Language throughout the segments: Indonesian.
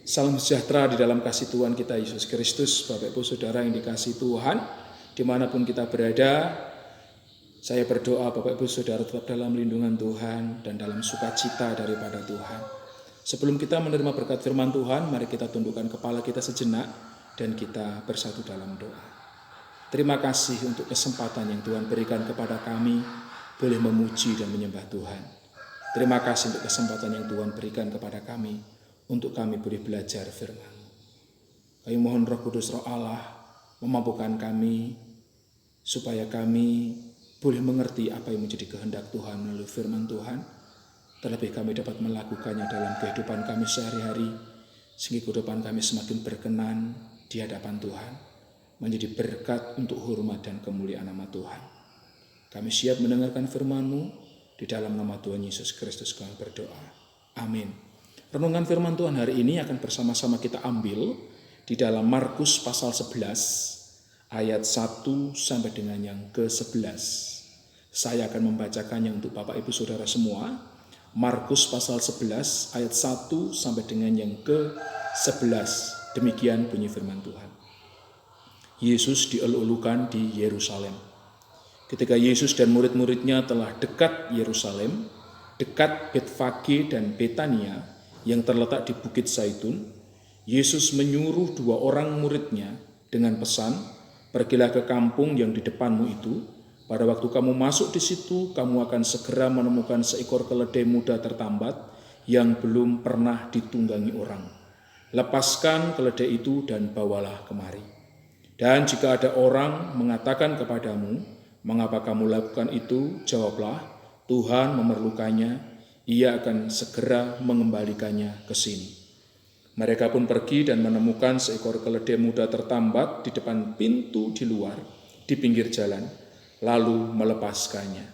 Salam sejahtera di dalam kasih Tuhan kita Yesus Kristus. Bapak Ibu Saudara yang dikasihi Tuhan, dimanapun kita berada, saya berdoa Bapak Ibu Saudara tetap dalam lindungan Tuhan dan dalam sukacita daripada Tuhan. Sebelum kita menerima berkat firman Tuhan, mari kita tundukkan kepala kita sejenak dan kita bersatu dalam doa. Terima kasih untuk kesempatan yang Tuhan berikan kepada kami boleh memuji dan menyembah Tuhan. Terima kasih untuk kesempatan yang Tuhan berikan kepada kami untuk kami boleh belajar firman. Kami mohon Roh Kudus, Roh Allah memampukan kami supaya kami boleh mengerti apa yang menjadi kehendak Tuhan melalui firman Tuhan. Terlebih kami dapat melakukannya dalam kehidupan kami sehari-hari, sehingga kehidupan kami semakin berkenan di hadapan Tuhan, menjadi berkat untuk hormat dan kemuliaan nama Tuhan. Kami siap mendengarkan firman-Mu, di dalam nama Tuhan Yesus Kristus kami berdoa. Amin. Renungan firman Tuhan hari ini akan bersama-sama kita ambil di dalam Markus pasal 11 ayat 1 sampai dengan yang ke-11. Saya akan membacakannya untuk Bapak Ibu Saudara semua. Markus pasal 11 ayat 1 sampai dengan yang ke-11. Demikian bunyi firman Tuhan. Yesus dielulukan di Yerusalem. Ketika Yesus dan murid-muridnya telah dekat Yerusalem, dekat Betfage dan Betania yang terletak di Bukit Zaitun, Yesus menyuruh 2 orang muridnya dengan pesan, "Pergilah ke kampung yang di depanmu itu. Pada waktu kamu masuk di situ, kamu akan segera menemukan seekor keledai muda tertambat yang belum pernah ditunggangi orang. Lepaskan keledai itu dan bawalah kemari. Dan jika ada orang mengatakan kepadamu, 'Mengapa kamu lakukan itu?' jawablah, 'Tuhan memerlukannya, Ia akan segera mengembalikannya ke sini.' Mereka pun pergi dan menemukan seekor keledai muda tertambat di depan pintu di luar, di pinggir jalan, lalu melepaskannya.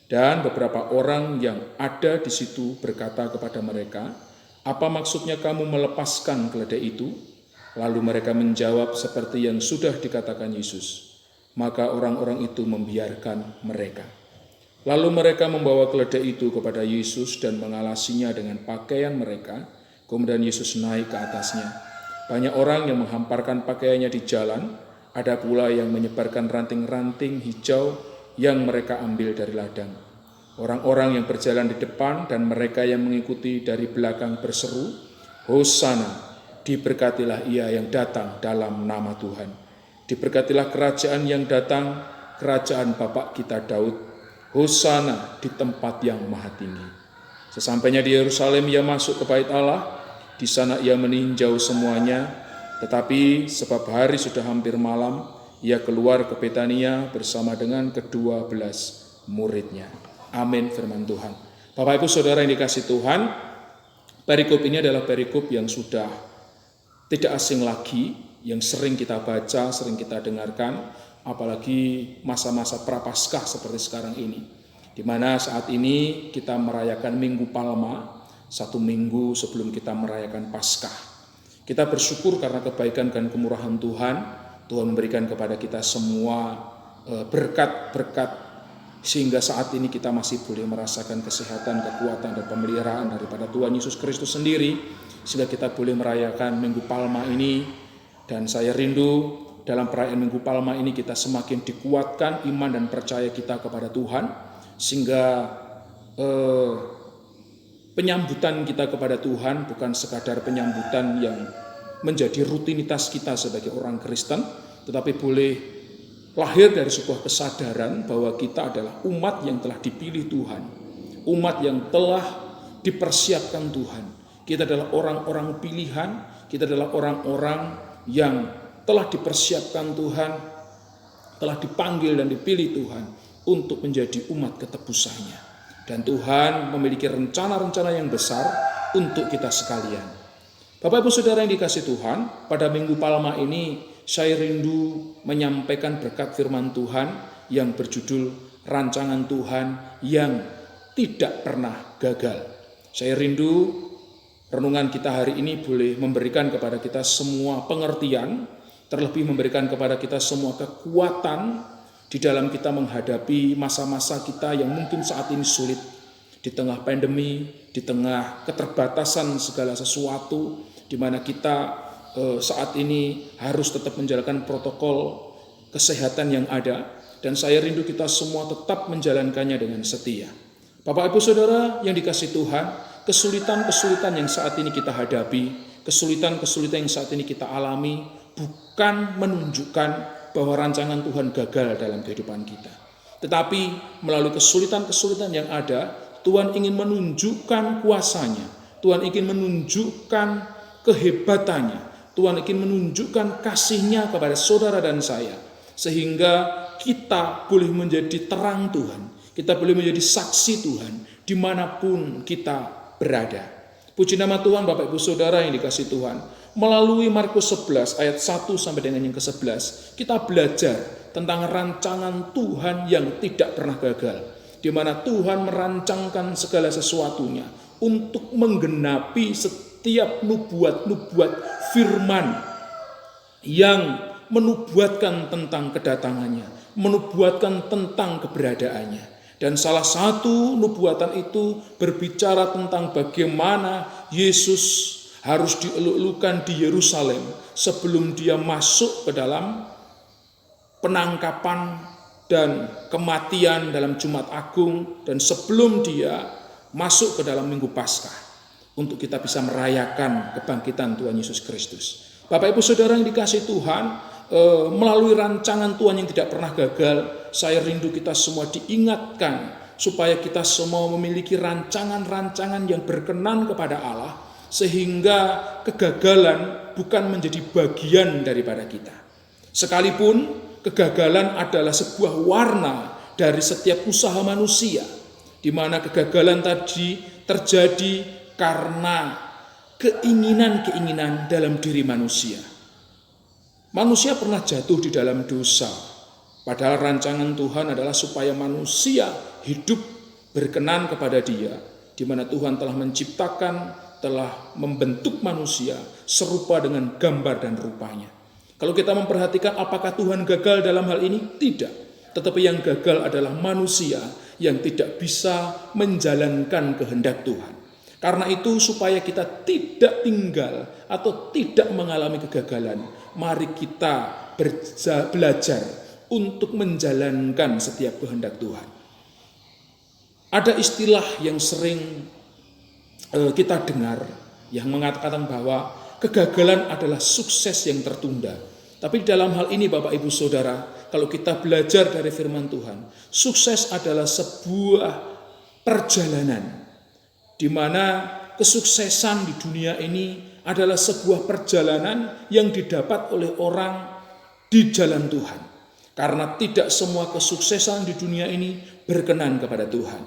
Dan beberapa orang yang ada di situ berkata kepada mereka, 'Apa maksudnya kamu melepaskan keledai itu?' Lalu mereka menjawab seperti yang sudah dikatakan Yesus. Maka orang-orang itu membiarkan mereka. Lalu mereka membawa keledai itu kepada Yesus dan mengalasinya dengan pakaian mereka. Kemudian Yesus naik ke atasnya. Banyak orang yang menghamparkan pakaiannya di jalan. Ada pula yang menyebarkan ranting-ranting hijau yang mereka ambil dari ladang. Orang-orang yang berjalan di depan dan mereka yang mengikuti dari belakang berseru, 'Hosana, diberkatilah Ia yang datang dalam nama Tuhan. Diberkatilah kerajaan yang datang, kerajaan Bapa kita Daud. Hosana di tempat yang maha tinggi.' Sesampainya di Yerusalem, Ia masuk ke bait Allah. Di sana Ia meninjau semuanya. Tetapi sebab hari sudah hampir malam, Ia keluar ke Betania bersama dengan ke-12 muridnya." Amin firman Tuhan. Bapak Ibu Saudara yang dikasihi Tuhan, perikop ini adalah perikop yang sudah tidak asing lagi, yang sering kita baca, sering kita dengarkan, apalagi masa-masa prapaskah seperti sekarang ini, di mana saat ini kita merayakan Minggu Palma, 1 minggu sebelum kita merayakan Paskah. Kita bersyukur karena kebaikan dan kemurahan Tuhan. Tuhan memberikan kepada kita semua berkat-berkat, sehingga saat ini kita masih boleh merasakan kesehatan, kekuatan, dan pemeliharaan daripada Tuhan Yesus Kristus sendiri, sehingga kita boleh merayakan Minggu Palma ini. Dan saya rindu dalam perayaan Minggu Palma ini kita semakin dikuatkan iman dan percaya kita kepada Tuhan, sehingga penyambutan kita kepada Tuhan bukan sekadar penyambutan yang menjadi rutinitas kita sebagai orang Kristen, tetapi boleh lahir dari sebuah kesadaran bahwa kita adalah umat yang telah dipilih Tuhan, umat yang telah dipersiapkan Tuhan. Kita adalah orang-orang pilihan, kita adalah orang-orang yang telah dipersiapkan Tuhan, telah dipanggil dan dipilih Tuhan untuk menjadi umat ketebusannya. Dan Tuhan memiliki rencana-rencana yang besar untuk kita sekalian. Bapak Ibu Saudara yang dikasihi Tuhan, pada Minggu Palma ini saya rindu menyampaikan berkat firman Tuhan yang berjudul Rancangan Tuhan yang Tidak Pernah Gagal. Saya rindu renungan kita hari ini boleh memberikan kepada kita semua pengertian, terlebih memberikan kepada kita semua kekuatan di dalam kita menghadapi masa-masa kita yang mungkin saat ini sulit. di tengah pandemi, di tengah keterbatasan segala sesuatu, di mana kita saat ini harus tetap menjalankan protokol kesehatan yang ada, dan saya rindu kita semua tetap menjalankannya dengan setia. Bapak Ibu Saudara yang dikasihi Tuhan, kesulitan-kesulitan yang saat ini kita hadapi, kesulitan-kesulitan yang saat ini kita alami, bukan menunjukkan bahwa rancangan Tuhan gagal dalam kehidupan kita. Tetapi melalui kesulitan-kesulitan yang ada, Tuhan ingin menunjukkan kuasa-Nya, Tuhan ingin menunjukkan kehebatannya, Tuhan ingin menunjukkan kasih-Nya kepada saudara dan saya, sehingga kita boleh menjadi terang Tuhan, kita boleh menjadi saksi Tuhan dimanapun kita berada. Puji nama Tuhan. Bapak Ibu Saudara yang dikasihi Tuhan, melalui Markus 11 ayat 1 sampai dengan yang ke-11, kita belajar tentang rancangan Tuhan yang tidak pernah gagal, di mana Tuhan merancangkan segala sesuatunya untuk menggenapi setiap nubuat-nubuat firman yang menubuatkan tentang kedatangannya, menubuatkan tentang keberadaannya. Dan salah satu nubuatan itu berbicara tentang bagaimana Yesus harus dieluk-elukan di Yerusalem sebelum dia masuk ke dalam penangkapan dan kematian dalam Jumat Agung, dan sebelum dia masuk ke dalam Minggu Paskah, untuk kita bisa merayakan kebangkitan Tuhan Yesus Kristus. Bapak Ibu Saudara yang dikasihi Tuhan, melalui rancangan Tuhan yang tidak pernah gagal, saya rindu kita semua diingatkan supaya kita semua memiliki rancangan-rancangan yang berkenan kepada Allah, sehingga kegagalan bukan menjadi bagian daripada kita. Sekalipun kegagalan adalah sebuah warna dari setiap usaha manusia, di mana kegagalan tadi terjadi karena keinginan-keinginan dalam diri manusia. Manusia pernah jatuh di dalam dosa, padahal rancangan Tuhan adalah supaya manusia hidup berkenan kepada Dia, di mana Tuhan telah menciptakan, telah membentuk manusia serupa dengan gambar dan rupanya. Kalau kita memperhatikan apakah Tuhan gagal dalam hal ini? Tidak. Tetapi yang gagal adalah manusia yang tidak bisa menjalankan kehendak Tuhan. Karena itu, supaya kita tidak tinggal atau tidak mengalami kegagalan, mari kita belajar untuk menjalankan setiap kehendak Tuhan. Ada istilah yang sering kita dengar yang mengatakan bahwa kegagalan adalah sukses yang tertunda. Tapi dalam hal ini Bapak Ibu Saudara, kalau kita belajar dari firman Tuhan, sukses adalah sebuah perjalanan, di mana kesuksesan di dunia ini adalah sebuah perjalanan yang didapat oleh orang di jalan Tuhan. Karena tidak semua kesuksesan di dunia ini berkenan kepada Tuhan.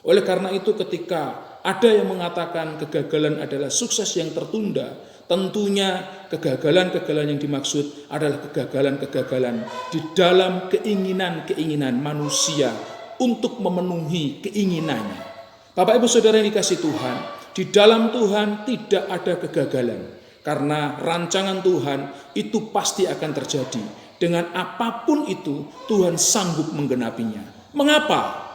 Oleh karena itu, ketika ada yang mengatakan kegagalan adalah sukses yang tertunda, tentunya kegagalan-kegagalan yang dimaksud adalah kegagalan-kegagalan di dalam keinginan-keinginan manusia untuk memenuhi keinginannya. Bapak Ibu Saudara yang dikasihi Tuhan, di dalam Tuhan tidak ada kegagalan, karena rancangan Tuhan itu pasti akan terjadi. Dengan apapun itu, Tuhan sanggup menggenapinya. Mengapa?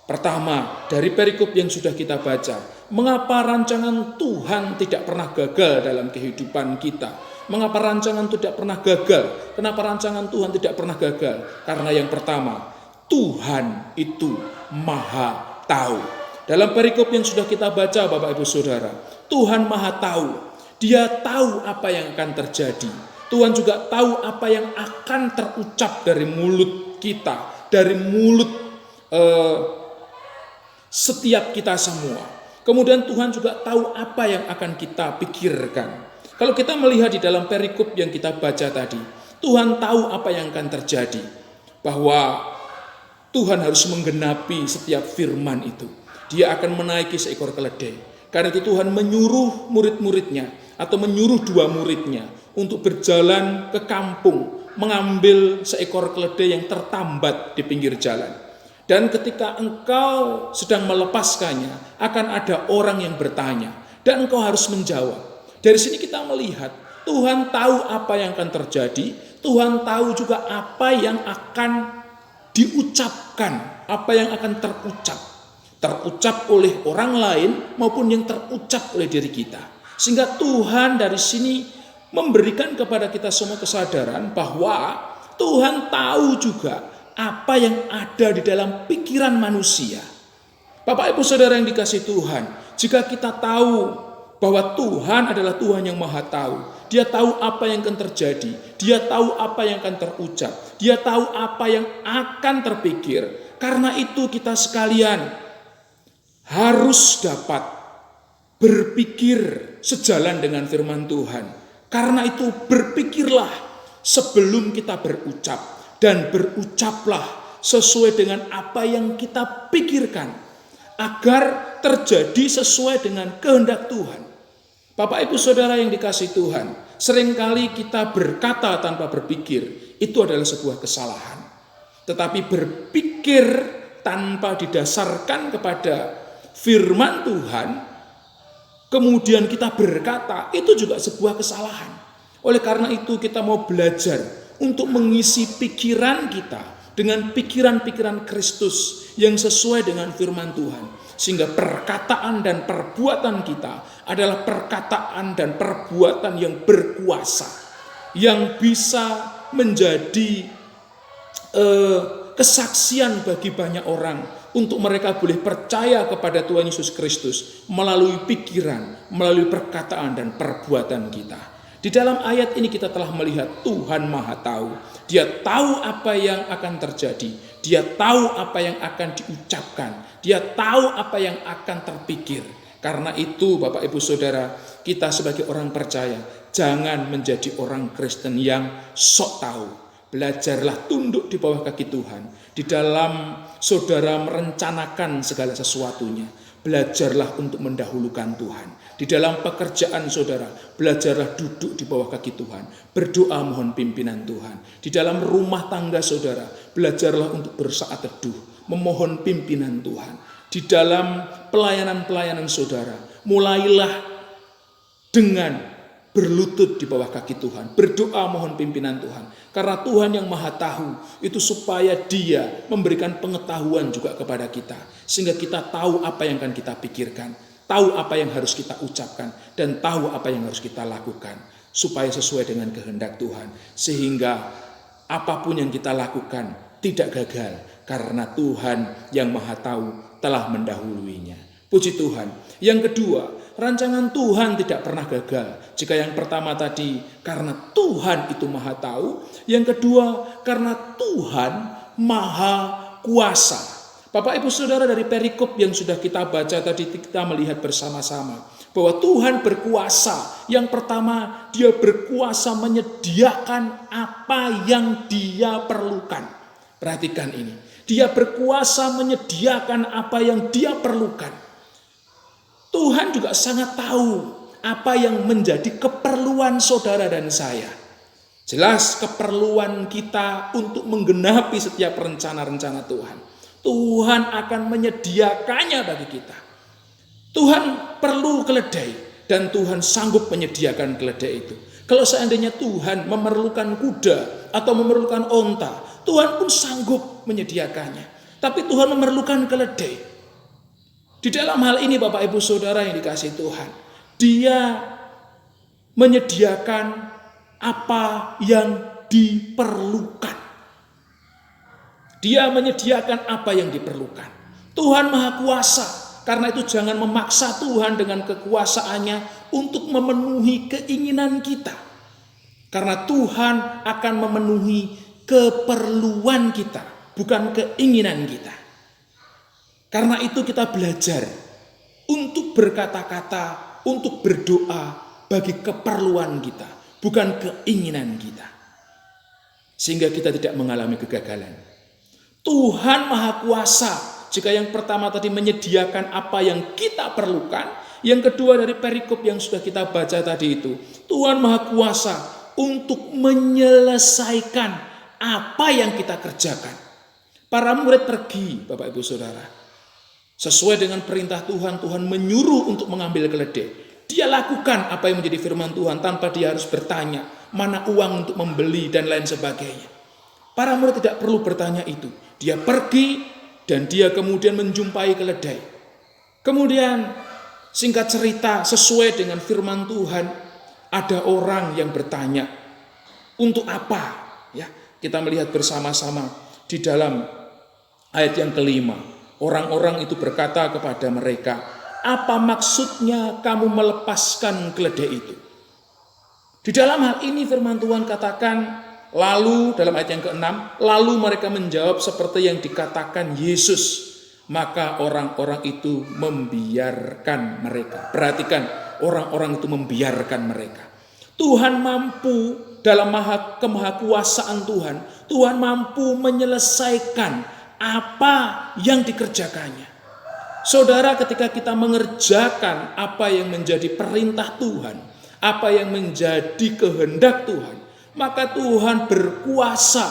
Pertama, dari perikop yang sudah kita baca, mengapa rancangan Tuhan tidak pernah gagal dalam kehidupan kita? Mengapa rancangan tidak pernah gagal? Kenapa rancangan Tuhan tidak pernah gagal? Karena yang pertama, Tuhan itu Maha Tahu. Dalam perikop yang sudah kita baca Bapak Ibu Saudara, Tuhan Maha Tahu. Dia tahu apa yang akan terjadi. Tuhan juga tahu apa yang akan terucap dari mulut kita, dari mulut setiap kita semua. Kemudian Tuhan juga tahu apa yang akan kita pikirkan. Kalau kita melihat di dalam perikop yang kita baca tadi, Tuhan tahu apa yang akan terjadi. Bahwa Tuhan harus menggenapi setiap firman itu. Dia akan menaiki seekor keledai. Karena itu Tuhan menyuruh murid-muridnya atau menyuruh 2 muridnya untuk berjalan ke kampung, mengambil seekor keledai yang tertambat di pinggir jalan. Dan ketika engkau sedang melepaskannya, akan ada orang yang bertanya, dan engkau harus menjawab. Dari sini kita melihat Tuhan tahu apa yang akan terjadi, Tuhan tahu juga apa yang akan diucapkan, apa yang akan terucap. terucap oleh orang lain maupun yang terucap oleh diri kita. Sehingga Tuhan dari sini memberikan kepada kita semua kesadaran bahwa Tuhan tahu juga apa yang ada di dalam pikiran manusia. Bapak Ibu Saudara yang dikasihi Tuhan, jika kita tahu bahwa Tuhan adalah Tuhan yang Maha Tahu, Dia tahu apa yang akan terjadi, Dia tahu apa yang akan terucap, Dia tahu apa yang akan terpikir. Karena itu kita sekalian harus dapat berpikir sejalan dengan firman Tuhan. Karena itu berpikirlah sebelum kita berucap, dan berucaplah sesuai dengan apa yang kita pikirkan, agar terjadi sesuai dengan kehendak Tuhan. Bapak Ibu Saudara yang dikasihi Tuhan, seringkali kita berkata tanpa berpikir, itu adalah sebuah kesalahan. Tetapi berpikir tanpa didasarkan kepada firman Tuhan, kemudian kita berkata, itu juga sebuah kesalahan. Oleh karena itu kita mau belajar untuk mengisi pikiran kita dengan pikiran-pikiran Kristus yang sesuai dengan firman Tuhan. Sehingga perkataan dan perbuatan kita adalah perkataan dan perbuatan yang berkuasa, yang bisa menjadi kesaksian bagi banyak orang untuk mereka boleh percaya kepada Tuhan Yesus Kristus melalui pikiran, melalui perkataan dan perbuatan kita. Di dalam ayat ini kita telah melihat Tuhan Maha Tahu. Dia tahu apa yang akan terjadi. Dia tahu apa yang akan diucapkan. Dia tahu apa yang akan terpikir. Karena itu Bapak Ibu Saudara, kita sebagai orang percaya jangan menjadi orang Kristen yang sok tahu. Belajarlah tunduk di bawah kaki Tuhan. Di dalam saudara merencanakan segala sesuatunya, belajarlah untuk mendahulukan Tuhan. Di dalam pekerjaan saudara, belajarlah duduk di bawah kaki Tuhan. Berdoa mohon pimpinan Tuhan. Di dalam rumah tangga saudara, belajarlah untuk bersaat teduh, memohon pimpinan Tuhan. Di dalam pelayanan-pelayanan saudara, mulailah dengan berlutut di bawah kaki Tuhan. Berdoa mohon pimpinan Tuhan. Karena Tuhan yang Maha Tahu itu supaya Dia memberikan pengetahuan juga kepada kita. Sehingga kita tahu apa yang akan kita pikirkan. Tahu apa yang harus kita ucapkan. Dan tahu apa yang harus kita lakukan. Supaya sesuai dengan kehendak Tuhan. Sehingga apapun yang kita lakukan tidak gagal. Karena Tuhan yang Maha Tahu telah mendahuluinya. Puji Tuhan. Yang kedua, rancangan Tuhan tidak pernah gagal. Jika yang pertama tadi karena Tuhan itu Maha Tahu, yang kedua karena Tuhan Maha Kuasa. Bapak Ibu Saudara, dari perikop yang sudah kita baca tadi, kita melihat bersama-sama bahwa Tuhan berkuasa. Yang pertama, Dia berkuasa menyediakan apa yang Dia perlukan. Perhatikan ini. Dia berkuasa menyediakan apa yang Dia perlukan. Tuhan juga sangat tahu apa yang menjadi keperluan saudara dan saya. Jelas keperluan kita untuk menggenapi setiap rencana-rencana Tuhan. Tuhan akan menyediakannya bagi kita. Tuhan perlu keledai dan Tuhan sanggup menyediakan keledai itu. Kalau seandainya Tuhan memerlukan kuda atau memerlukan onta, Tuhan pun sanggup menyediakannya. Tapi Tuhan memerlukan keledai. Di dalam hal ini Bapak Ibu Saudara yang dikasihi Tuhan, Dia menyediakan apa yang diperlukan. Dia menyediakan apa yang diperlukan. Tuhan Maha Kuasa, karena itu jangan memaksa Tuhan dengan kekuasaannya untuk memenuhi keinginan kita. Karena Tuhan akan memenuhi keperluan kita, bukan keinginan kita. Karena itu kita belajar untuk berkata-kata, untuk berdoa bagi keperluan kita, bukan keinginan kita. Sehingga kita tidak mengalami kegagalan. Tuhan Maha Kuasa. Jika yang pertama tadi menyediakan apa yang kita perlukan, yang kedua dari perikop yang sudah kita baca tadi itu, Tuhan Maha Kuasa untuk menyelesaikan apa yang kita kerjakan. Para murid pergi, Bapak Ibu Saudara. Sesuai dengan perintah Tuhan, Tuhan menyuruh untuk mengambil keledai. Dia lakukan apa yang menjadi firman Tuhan tanpa dia harus bertanya mana uang untuk membeli dan lain sebagainya. Para murid tidak perlu bertanya itu. Dia pergi dan dia kemudian menjumpai keledai. Kemudian singkat cerita, sesuai dengan firman Tuhan, ada orang yang bertanya, untuk apa? Ya, kita melihat bersama-sama di dalam ayat yang kelima. Orang-orang itu berkata kepada mereka, apa maksudnya kamu melepaskan keledai itu? Di dalam hal ini firman Tuhan katakan, lalu dalam ayat yang ke-6, lalu mereka menjawab seperti yang dikatakan Yesus. Maka orang-orang itu membiarkan mereka. Perhatikan, orang-orang itu membiarkan mereka. Tuhan mampu dalam kemahakuasaan Tuhan. Tuhan mampu menyelesaikan apa yang dikerjakannya. Saudara, ketika kita mengerjakan apa yang menjadi perintah Tuhan, apa yang menjadi kehendak Tuhan, maka Tuhan berkuasa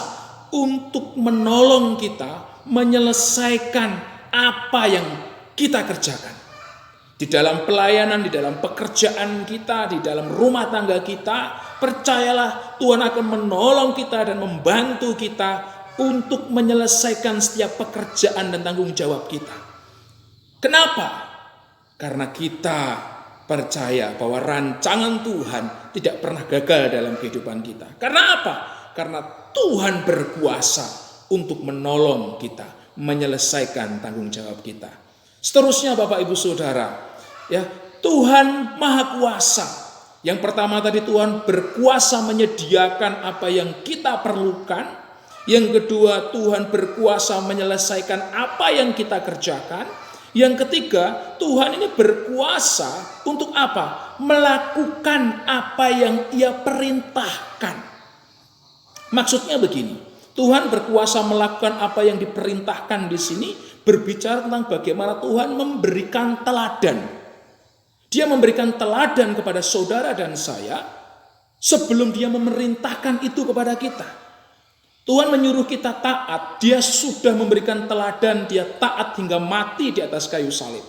untuk menolong kita menyelesaikan apa yang kita kerjakan. Di dalam pelayanan, di dalam pekerjaan kita, di dalam rumah tangga kita, percayalah Tuhan akan menolong kita dan membantu kita untuk menyelesaikan setiap pekerjaan dan tanggung jawab kita. Kenapa? Karena kita percaya bahwa rancangan Tuhan tidak pernah gagal dalam kehidupan kita. Karena apa? Karena Tuhan berkuasa untuk menolong kita menyelesaikan tanggung jawab kita. Seterusnya Bapak Ibu Saudara, ya, Tuhan Maha Kuasa. Yang pertama tadi, Tuhan berkuasa menyediakan apa yang kita perlukan. Yang kedua, Tuhan berkuasa menyelesaikan apa yang kita kerjakan. Yang ketiga, Tuhan ini berkuasa untuk apa? Melakukan apa yang Ia perintahkan. Maksudnya begini, Tuhan berkuasa melakukan apa yang diperintahkan di sini, berbicara tentang bagaimana Tuhan memberikan teladan. Dia memberikan teladan kepada saudara dan saya sebelum Dia memerintahkan itu kepada kita. Tuhan menyuruh kita taat, Dia sudah memberikan teladan, Dia taat hingga mati di atas kayu salib.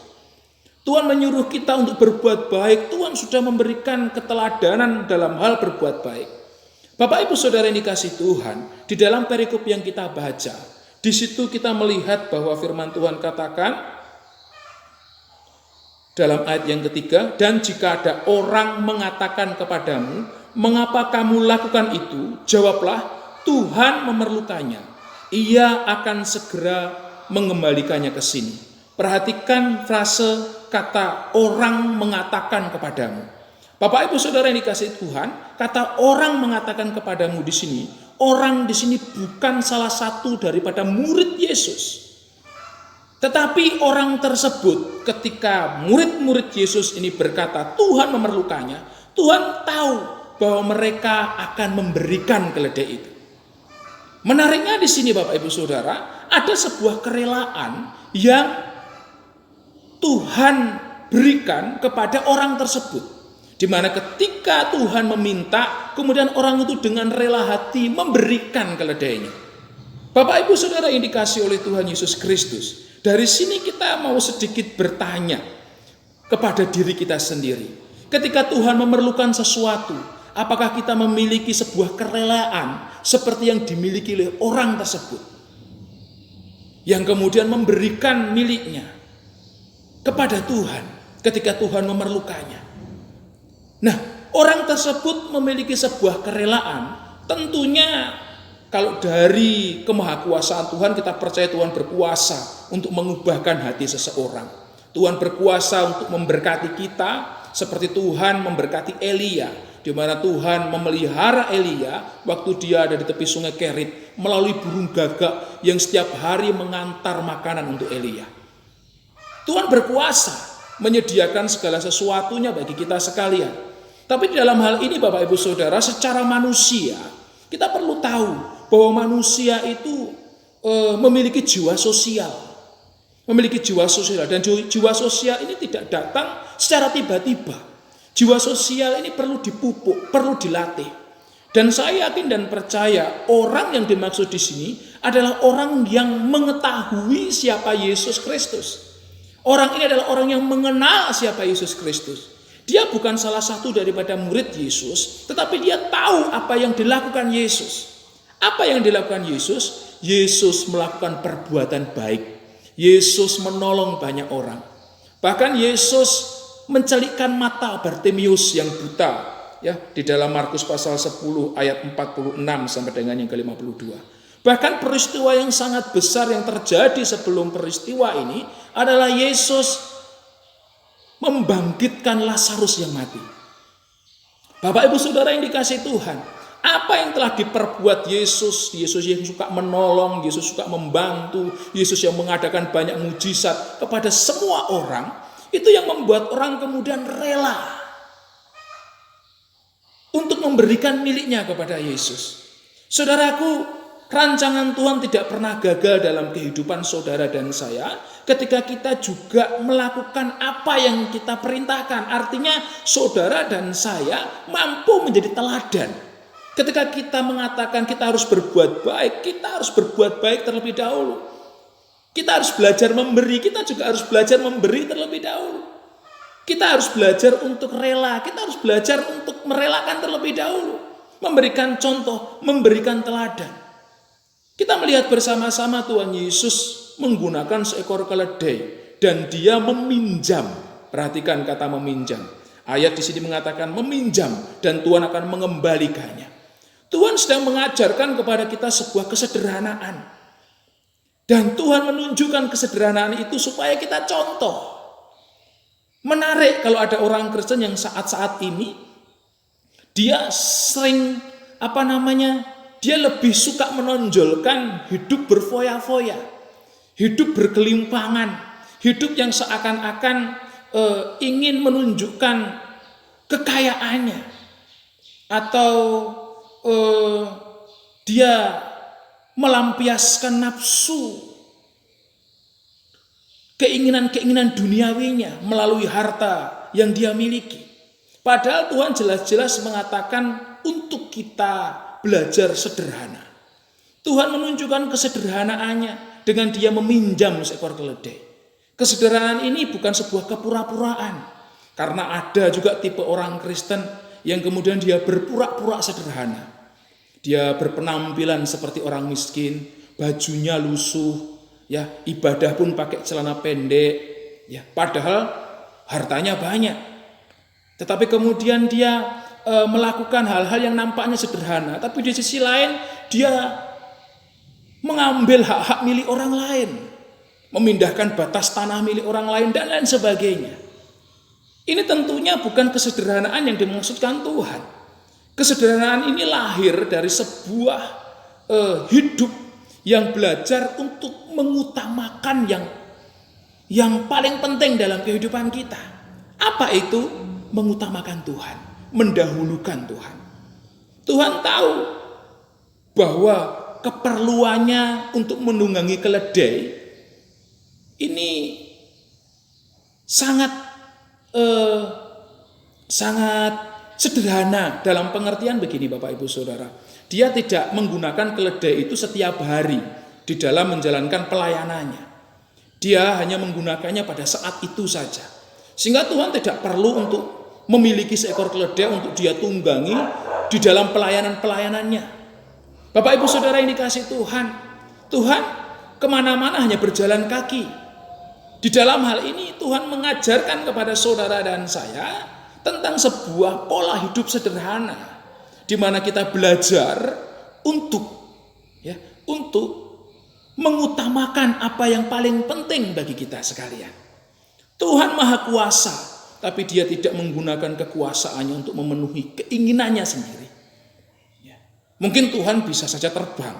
Tuhan menyuruh kita untuk berbuat baik, Tuhan sudah memberikan keteladanan dalam hal berbuat baik. Bapak Ibu Saudara yang dikasihi Tuhan, di dalam perikop yang kita baca, di situ kita melihat bahwa firman Tuhan katakan dalam ayat yang ketiga, dan jika ada orang mengatakan kepadamu, mengapa kamu lakukan itu? Jawablah, Tuhan memerlukannya. Ia akan segera mengembalikannya ke sini. Perhatikan frase kata orang mengatakan kepadamu. Bapak Ibu Saudara yang dikasihi Tuhan, kata orang mengatakan kepadamu di sini, orang di sini bukan salah satu daripada murid Yesus. Tetapi orang tersebut ketika murid-murid Yesus ini berkata Tuhan memerlukannya, Tuhan tahu bahwa mereka akan memberikan keledai itu. Menariknya di sini Bapak Ibu Saudara, ada sebuah kerelaan yang Tuhan berikan kepada orang tersebut. Di mana ketika Tuhan meminta, kemudian orang itu dengan rela hati memberikan keledainya. Bapak Ibu Saudara yang dikasihi oleh Tuhan Yesus Kristus, dari sini kita mau sedikit bertanya kepada diri kita sendiri. Ketika Tuhan memerlukan sesuatu, apakah kita memiliki sebuah kerelaan seperti yang dimiliki oleh orang tersebut, yang kemudian memberikan miliknya kepada Tuhan ketika Tuhan memerlukannya? Nah, orang tersebut memiliki sebuah kerelaan. Tentunya kalau dari kemahakuasaan Tuhan, kita percaya Tuhan berkuasa untuk mengubahkan hati seseorang. Tuhan berkuasa untuk memberkati kita seperti Tuhan memberkati Elia, di mana Tuhan memelihara Elia waktu dia ada di tepi sungai Kerit melalui burung gagak yang setiap hari mengantar makanan untuk Elia. Tuhan berkuasa menyediakan segala sesuatunya bagi kita sekalian. Tapi di dalam hal ini Bapak Ibu Saudara, secara manusia kita perlu tahu bahwa manusia itu memiliki jiwa sosial. Memiliki jiwa sosial, dan jiwa sosial ini tidak datang secara tiba-tiba. Jiwa sosial ini perlu dipupuk, perlu dilatih. Dan saya yakin dan percaya orang yang dimaksud di sini adalah orang yang mengetahui siapa Yesus Kristus. Orang ini adalah orang yang mengenal siapa Yesus Kristus. Dia bukan salah satu daripada murid Yesus, tetapi dia tahu apa yang dilakukan Yesus. Apa yang dilakukan Yesus? Yesus melakukan perbuatan baik. Yesus menolong banyak orang. Bahkan Yesus mencelikkan mata Bartimeus yang buta, ya, di dalam Markus pasal 10 ayat 46 sampai dengan yang ke-52. Bahkan peristiwa yang sangat besar yang terjadi sebelum peristiwa ini adalah Yesus membangkitkan Lazarus yang mati. Bapak Ibu Saudara yang dikasihi Tuhan, apa yang telah diperbuat Yesus yang suka menolong, Yesus suka membantu, Yesus yang mengadakan banyak mujizat kepada semua orang, itu yang membuat orang kemudian rela untuk memberikan miliknya kepada Yesus. Saudaraku, rancangan Tuhan tidak pernah gagal dalam kehidupan saudara dan saya ketika kita juga melakukan apa yang kita perintahkan. Artinya saudara dan saya mampu menjadi teladan. Ketika kita mengatakan kita harus berbuat baik, kita harus berbuat baik terlebih dahulu. Kita harus belajar memberi, kita juga harus belajar memberi terlebih dahulu. Kita harus belajar untuk rela, kita harus belajar untuk merelakan terlebih dahulu. Memberikan contoh, memberikan teladan. Kita melihat bersama-sama Tuhan Yesus menggunakan seekor keledai dan dia meminjam. Perhatikan kata meminjam. Ayat di sini mengatakan meminjam dan Tuhan akan mengembalikannya. Tuhan sedang mengajarkan kepada kita sebuah kesederhanaan. Dan Tuhan menunjukkan kesederhanaan itu supaya kita contoh. Menarik kalau ada orang Kristen yang saat-saat ini dia sering dia lebih suka menonjolkan hidup berfoya-foya, hidup berkelimpangan, hidup yang seakan-akan ingin menunjukkan kekayaannya, atau dia melampiaskan nafsu, keinginan-keinginan duniawinya melalui harta yang dia miliki. Padahal Tuhan jelas-jelas mengatakan untuk kita belajar sederhana. Tuhan menunjukkan kesederhanaannya dengan dia meminjam seekor keledai. Kesederhanaan ini bukan sebuah kepura-puraan. Karena ada juga tipe orang Kristen yang kemudian dia berpura-pura sederhana. Dia berpenampilan seperti orang miskin, bajunya lusuh, ya, ibadah pun pakai celana pendek, ya, padahal hartanya banyak. Tetapi kemudian dia melakukan hal-hal yang nampaknya sederhana, tapi di sisi lain dia mengambil hak-hak milik orang lain, memindahkan batas tanah milik orang lain dan lain sebagainya. Ini tentunya bukan kesederhanaan yang dimaksudkan Tuhan. Kesederhanaan ini lahir dari sebuah hidup yang belajar untuk mengutamakan yang paling penting dalam kehidupan kita. Apa itu? Mengutamakan Tuhan, mendahulukan Tuhan. Tuhan tahu bahwa keperluannya untuk menunggangi keledai ini sangat sederhana dalam pengertian begini Bapak Ibu Saudara. Dia tidak menggunakan keledai itu setiap hari di dalam menjalankan pelayanannya. Dia hanya menggunakannya pada saat itu saja. Sehingga Tuhan tidak perlu untuk memiliki seekor keledai untuk dia tunggangi di dalam pelayanan-pelayanannya. Bapak Ibu Saudara yang dikasihi Tuhan, Tuhan kemana-mana hanya berjalan kaki. Di dalam hal ini Tuhan mengajarkan kepada saudara dan saya tentang sebuah pola hidup sederhana di mana kita belajar untuk mengutamakan apa yang paling penting bagi kita sekalian. Tuhan Maha Kuasa, tapi Dia tidak menggunakan kekuasaannya untuk memenuhi keinginannya sendiri. Mungkin Tuhan bisa saja terbang,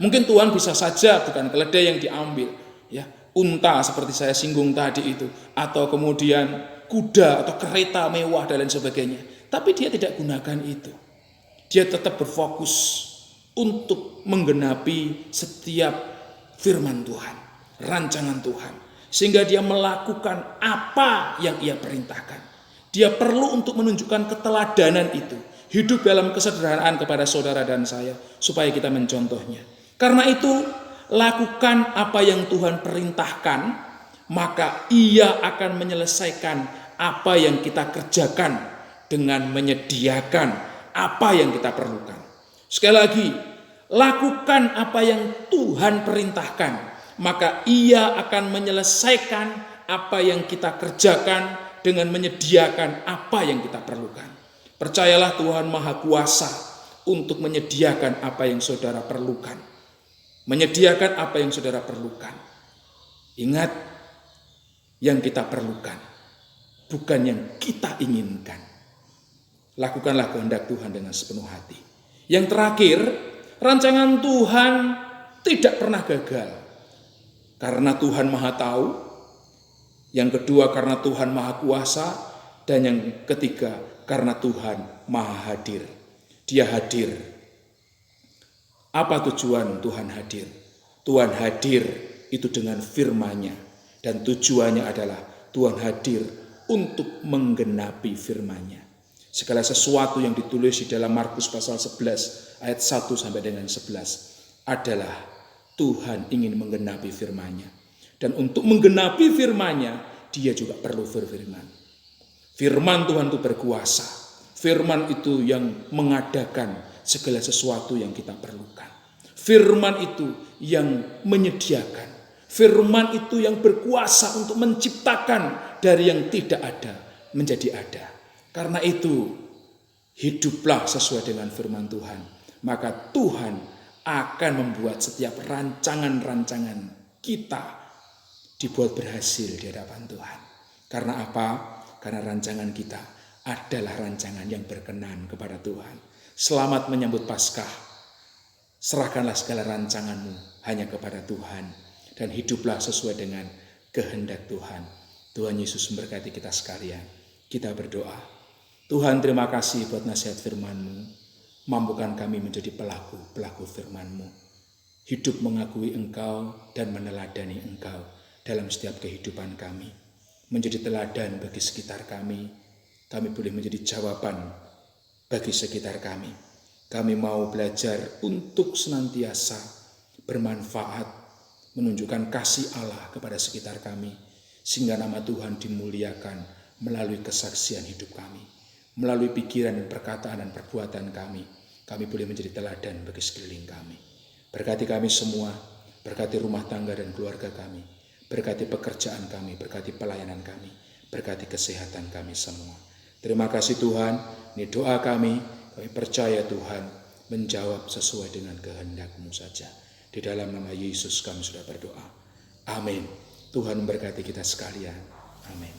mungkin Tuhan bisa saja bukan keledai yang diambil, unta seperti saya singgung tadi itu, atau kemudian kuda atau kereta mewah dan lain sebagainya. Tapi Dia tidak gunakan itu. Dia tetap berfokus untuk menggenapi setiap firman Tuhan, rancangan Tuhan. Sehingga Dia melakukan apa yang Ia perintahkan. Dia perlu untuk menunjukkan keteladanan itu. Hidup dalam kesederhanaan kepada saudara dan saya, supaya kita mencontohnya. Karena itu, lakukan apa yang Tuhan perintahkan, maka Ia akan menyelesaikan apa yang kita kerjakan dengan menyediakan apa yang kita perlukan. Sekali lagi, lakukan apa yang Tuhan perintahkan, maka Ia akan menyelesaikan apa yang kita kerjakan, dengan menyediakan apa yang kita perlukan. Percayalah Tuhan Maha Kuasa untuk menyediakan apa yang saudara perlukan. Menyediakan apa yang saudara perlukan. Ingat, yang kita perlukan, bukan yang kita inginkan. Lakukanlah kehendak Tuhan dengan sepenuh hati. Yang terakhir, rancangan Tuhan tidak pernah gagal. Karena Tuhan Maha Tahu. Yang kedua, karena Tuhan Maha Kuasa. Dan yang ketiga, karena Tuhan Maha Hadir. Dia hadir. Apa tujuan Tuhan hadir? Tuhan hadir itu dengan firman-Nya. Dan tujuannya adalah Tuhan hadir untuk menggenapi firman-Nya. Segala sesuatu yang ditulis di dalam Markus pasal 11 ayat 1 sampai dengan 11 adalah Tuhan ingin menggenapi firman-Nya. Dan untuk menggenapi firman-Nya, dia juga perlu berfirman. Firman Tuhan itu berkuasa. Firman itu yang mengadakan segala sesuatu yang kita perlukan. Firman itu yang menyediakan. Firman itu yang berkuasa untuk menciptakan dari yang tidak ada menjadi ada. Karena itu, hiduplah sesuai dengan firman Tuhan. Maka Tuhan akan membuat setiap rancangan-rancangan kita dibuat berhasil di hadapan Tuhan. Karena apa? Karena rancangan kita adalah rancangan yang berkenan kepada Tuhan. Selamat menyambut Paskah. Serahkanlah segala rancanganmu hanya kepada Tuhan. Dan hiduplah sesuai dengan kehendak Tuhan. Tuhan Yesus memberkati kita sekalian. Kita berdoa. Tuhan, terima kasih buat nasihat firman-Mu. Mampukan kami menjadi pelaku firman-Mu. Hidup mengakui Engkau dan meneladani Engkau dalam setiap kehidupan kami. Menjadi teladan bagi sekitar kami. Kami boleh menjadi jawaban bagi sekitar kami. Kami mau belajar untuk senantiasa bermanfaat, menunjukkan kasih Allah kepada sekitar kami, sehingga nama Tuhan dimuliakan melalui kesaksian hidup kami, melalui pikiran dan perkataan dan perbuatan kami. Kami boleh menjadi teladan bagi sekeliling kami. Berkati kami semua, berkati rumah tangga dan keluarga kami, berkati pekerjaan kami, berkati pelayanan kami, berkati kesehatan kami semua. Terima kasih Tuhan, ini doa kami percaya Tuhan menjawab sesuai dengan kehendak-Mu saja. Di dalam nama Yesus kami sudah berdoa. Amin. Tuhan memberkati kita sekalian. Amin.